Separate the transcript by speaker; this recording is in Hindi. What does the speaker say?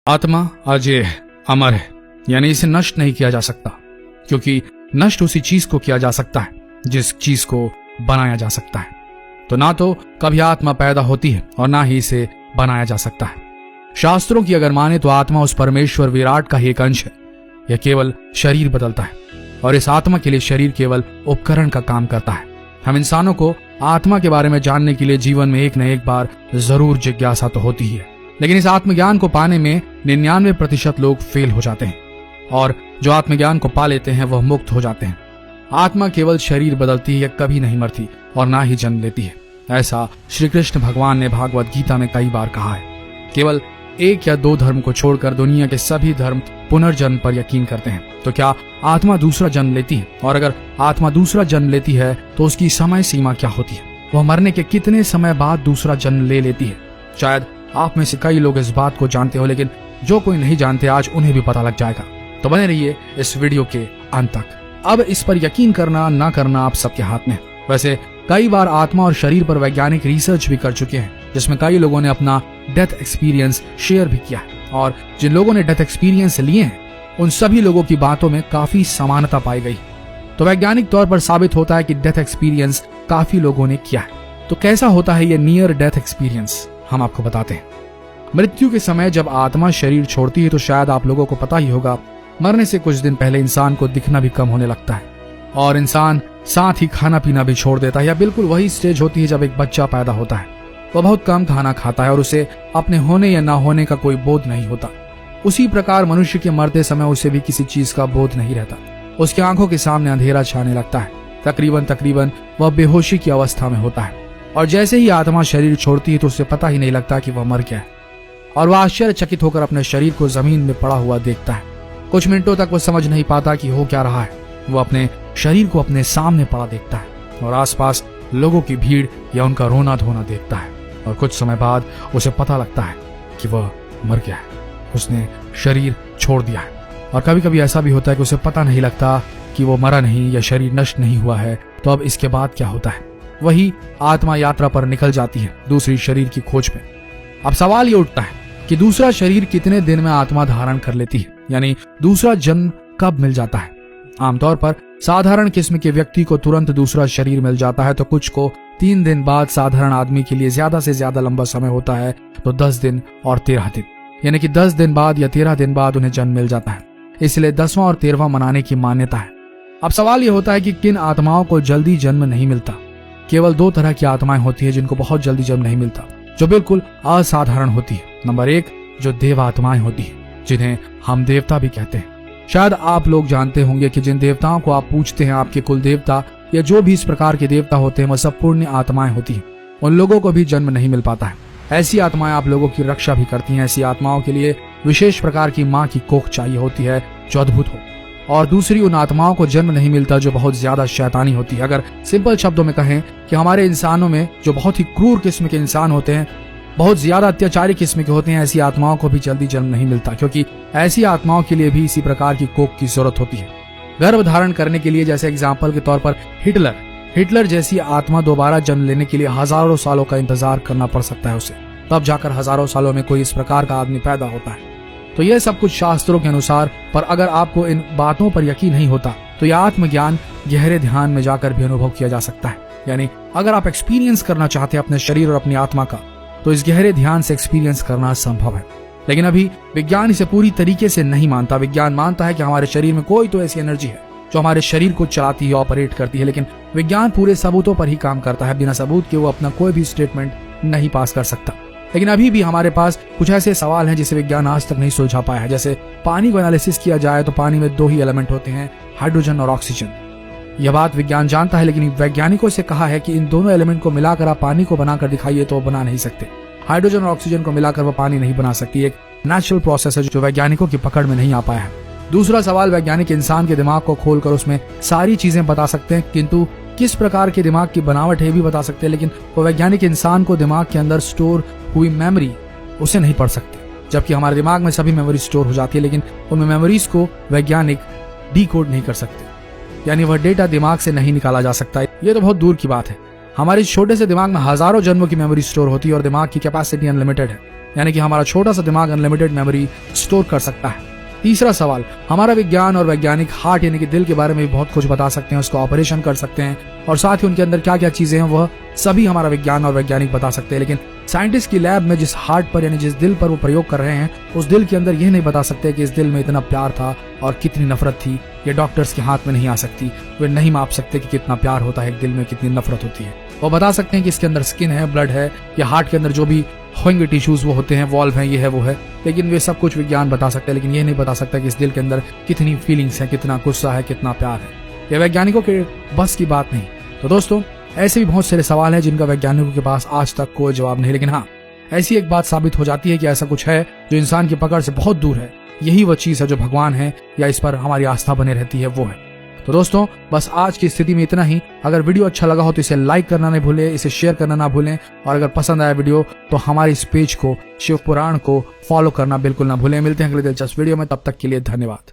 Speaker 1: आत्मा अजय अमर है, यानी इसे नष्ट नहीं किया जा सकता, क्योंकि नष्ट उसी चीज को किया जा सकता है जिस चीज को बनाया जा सकता है। तो ना तो कभी आत्मा पैदा होती है और ना ही इसे बनाया जा सकता है। शास्त्रों की अगर माने तो आत्मा उस परमेश्वर विराट का ही एक अंश है। यह केवल शरीर बदलता है और इस आत्मा के लिए शरीर केवल उपकरण का काम करता है। हम इंसानों को आत्मा के बारे में जानने के लिए जीवन में एक न एक बार जरूर जिज्ञासा तो होती ही है, लेकिन इस आत्मज्ञान को पाने में 99% लोग फेल हो जाते हैं और जो आत्मज्ञान को पा लेते हैं वह मुक्त हो जाते हैं। आत्मा केवल शरीर बदलती है, कभी नहीं मरती और ना ही जन्म लेती है। ऐसा श्री कृष्ण भगवान ने भागवत गीता में कई बार कहा है। केवल 1 या 2 धर्म को छोड़कर दुनिया के सभी धर्म पुनर्जन्म पर यकीन करते हैं। तो क्या आत्मा दूसरा जन्म लेती है? और अगर आत्मा दूसरा जन्म लेती है तो उसकी समय सीमा क्या होती है? वह मरने के कितने समय बाद दूसरा जन्म ले लेती है? शायद आप में से कई लोग इस बात को जानते हो, लेकिन जो कोई नहीं जानते आज उन्हें भी पता लग जाएगा। तो बने रहिए इस वीडियो के अंत तक। अब इस पर यकीन करना ना करना आप सबके हाथ में। वैसे कई बार आत्मा और शरीर पर वैज्ञानिक रिसर्च भी कर चुके हैं, जिसमें कई लोगों ने अपना डेथ एक्सपीरियंस शेयर भी किया है। और जिन लोगों ने डेथ एक्सपीरियंस लिए हैं उन सभी लोगों की बातों में काफी समानता पाई गई। तो वैज्ञानिक तौर पर साबित होता है कि डेथ एक्सपीरियंस काफी लोगों ने किया है। तो कैसा होता है ये नियर डेथ एक्सपीरियंस, हम आपको बताते हैं। मृत्यु के समय जब आत्मा शरीर छोड़ती है तो शायद आप लोगों को पता ही होगा, मरने से कुछ दिन पहले इंसान को दिखना भी कम होने लगता है और इंसान साथ ही खाना पीना भी छोड़ देता है। या बिल्कुल वही स्टेज होती है जब एक बच्चा पैदा होता है। वह बहुत कम खाना खाता है और उसे अपने होने या ना होने का कोई बोध नहीं होता। उसी प्रकार मनुष्य के मरते समय उसे भी किसी चीज का बोध नहीं रहता। उसकी आंखों के सामने अंधेरा छाने लगता है। तकरीबन वह बेहोशी की अवस्था में होता है और जैसे ही आत्मा शरीर छोड़ती है तो उसे पता ही नहीं लगता कि वह मर गया है और वह आश्चर्यचकित होकर अपने शरीर को जमीन में पड़ा हुआ देखता है। कुछ मिनटों तक वह समझ नहीं पाता कि हो क्या रहा है। वह अपने शरीर को अपने सामने पड़ा देखता है और आसपास लोगों की भीड़ या उनका रोना धोना देखता है और कुछ समय बाद उसे पता लगता है कि वह मर गया है, उसने शरीर छोड़ दिया है। और कभी कभी ऐसा भी होता है कि उसे पता नहीं लगता कि वो मरा नहीं या शरीर नष्ट नहीं हुआ है। तो अब इसके बाद क्या होता है? वही आत्मा यात्रा पर निकल जाती है दूसरी शरीर की खोज में। अब सवाल ये उठता है कि दूसरा शरीर कितने दिन में आत्मा धारण कर लेती है, यानी दूसरा जन्म कब मिल जाता है? आमतौर पर साधारण किस्म के व्यक्ति को तुरंत दूसरा शरीर मिल जाता है, तो कुछ को 3 दिन बाद, साधारण आदमी के लिए ज्यादा से ज्यादा लंबा समय होता है तो 10 दिन और 13 दिन, यानी कि 10 दिन बाद या 13 दिन बाद उन्हें जन्म मिल जाता है। इसलिए 10वां और 13वां मनाने की मान्यता है। अब सवाल ये होता है कि किन आत्माओं को जल्दी जन्म नहीं मिलता? केवल 2 तरह की आत्माएं होती है जिनको बहुत जल्दी जन्म नहीं मिलता, जो बिल्कुल असाधारण होती है। नंबर 1 जो देव आत्माएं होती है, जिन्हें हम देवता भी कहते हैं। शायद आप लोग जानते होंगे कि जिन देवताओं को आप पूछते हैं आपके कुल देवता या जो भी इस प्रकार के देवता होते हैं, वह सब पुण्य आत्माएं होती हैं। उन लोगों को भी जन्म नहीं मिल पाता है। ऐसी आत्माएं आप लोगों की रक्षा भी करती हैं। ऐसी आत्माओं के लिए विशेष प्रकार की माँ की कोख चाहिए होती है जो अद्भुत हो। और दूसरी उन आत्माओं को जन्म नहीं मिलता जो बहुत ज्यादा शैतानी होती है। अगर सिंपल शब्दों में कहें कि हमारे इंसानों में जो बहुत ही क्रूर किस्म के इंसान होते हैं, बहुत ज्यादा अत्याचारी किस्म के होते हैं, ऐसी आत्माओं को भी जल्दी जन्म नहीं मिलता, क्योंकि ऐसी आत्माओं के लिए भी इसी प्रकार की कोख की जरूरत होती है गर्भ धारण करने के लिए। जैसे एग्जाम्पल के तौर पर हिटलर जैसी आत्मा दोबारा जन्म लेने के लिए हजारों सालों का इंतजार करना पड़ सकता है उसे, तब जाकर हजारों सालों में कोई इस प्रकार का आदमी पैदा होता है। तो यह सब कुछ शास्त्रों के अनुसार, पर अगर आपको इन बातों पर यकीन नहीं होता तो यह आत्मज्ञान गहरे ध्यान में जाकर भी अनुभव किया जा सकता है। यानी अगर आप एक्सपीरियंस करना चाहते हैं अपने शरीर और अपनी आत्मा का, तो इस गहरे ध्यान से एक्सपीरियंस करना संभव है। लेकिन अभी विज्ञान इसे पूरी तरीके से नहीं मानता। विज्ञान मानता है कि हमारे शरीर में कोई तो ऐसी एनर्जी है जो हमारे शरीर को चलाती है, ऑपरेट करती है, लेकिन विज्ञान पूरे सबूतों पर ही काम करता है। बिना सबूत के वो अपना कोई भी स्टेटमेंट नहीं पास कर सकता। लेकिन अभी भी हमारे पास कुछ ऐसे सवाल हैं जिसे विज्ञान आज तक नहीं सुलझा पाया है। जैसे पानी को एनालिसिस किया जाए तो पानी में 2 ही एलिमेंट होते हैं, हाइड्रोजन और ऑक्सीजन। यह बात विज्ञान जानता है, लेकिन वैज्ञानिकों से कहा है कि इन दोनों एलिमेंट को मिलाकर आप पानी को बनाकर दिखाइए तो बना नहीं सकते। हाइड्रोजन और ऑक्सीजन को मिलाकर वह पानी नहीं बना सकती। एक नेचुरल प्रोसेस है जो वैज्ञानिकों की पकड़ में नहीं आ पाया है। दूसरा सवाल, वैज्ञानिक इंसान के दिमाग को खोलकर उसमें सारी चीजें बता सकते हैं, किंतु किस प्रकार के दिमाग की बनावट है भी बता सकते हैं, लेकिन वो वैज्ञानिक इंसान को दिमाग के अंदर स्टोर हुई मेमोरी उसे नहीं पढ़ सकते। जबकि हमारे दिमाग में सभी मेमोरी स्टोर हो जाती है, लेकिन उन मेमोरीज को वैज्ञानिक डीकोड नहीं कर सकते, यानी वह डेटा दिमाग से नहीं निकाला जा सकता। ये तो बहुत दूर की बात है। हमारे छोटे से दिमाग में हजारों जन्मों की मेमोरी स्टोर होती है और दिमाग की कैपेसिटी अनलिमिटेड है। यानी कि हमारा छोटा सा दिमाग अनलिमिटेड मेमोरी स्टोर कर सकता है। तीसरा सवाल, हमारा विज्ञान और वैज्ञानिक हार्ट यानी कि दिल के बारे में भी बहुत कुछ बता सकते हैं, उसका ऑपरेशन कर सकते हैं और साथ ही उनके अंदर क्या क्या चीजें हैं वह सभी हमारा विज्ञान और वैज्ञानिक बता सकते हैं। लेकिन साइंटिस्ट की लैब में जिस हार्ट पर यानी जिस दिल पर वो प्रयोग कर रहे हैं, उस दिल के अंदर यह नहीं बता सकते कि इस दिल में इतना प्यार था और कितनी नफरत थी। ये डॉक्टर्स के हाथ में नहीं आ सकती। वे नहीं माप सकते कि कितना प्यार होता है एक दिल में, कितनी नफरत होती है। वो बता सकते हैं कि इसके अंदर स्किन है, ब्लड है, या हार्ट के अंदर जो भी होंगे टिश्यूज वो होते हैं, वॉल्व है, ये है वो है, लेकिन वे सब कुछ विज्ञान बता सकते हैं। लेकिन ये नहीं बता सकता कि इस दिल के अंदर कितनी फीलिंग्स है, कितना गुस्सा है, कितना प्यार है। ये वैज्ञानिकों के बस की बात नहीं। तो दोस्तों, ऐसे भी बहुत सारे सवाल हैं जिनका वैज्ञानिकों के पास आज तक कोई जवाब नहीं। लेकिन हाँ, ऐसी एक बात साबित हो जाती है कि ऐसा कुछ है जो इंसान की पकड़ से बहुत दूर है। यही वो चीज है जो भगवान है या इस पर हमारी आस्था बने रहती है, वो है। तो दोस्तों, बस आज की स्थिति में इतना ही। अगर वीडियो अच्छा लगा हो तो इसे लाइक करना नहीं भूलें, इसे शेयर करना ना भूलें, और अगर पसंद आया वीडियो तो हमारी इस पेज को, शिव पुराण को फॉलो करना बिल्कुल ना भूलें। मिलते हैं अगले दिलचस्प वीडियो में, तब तक के लिए धन्यवाद।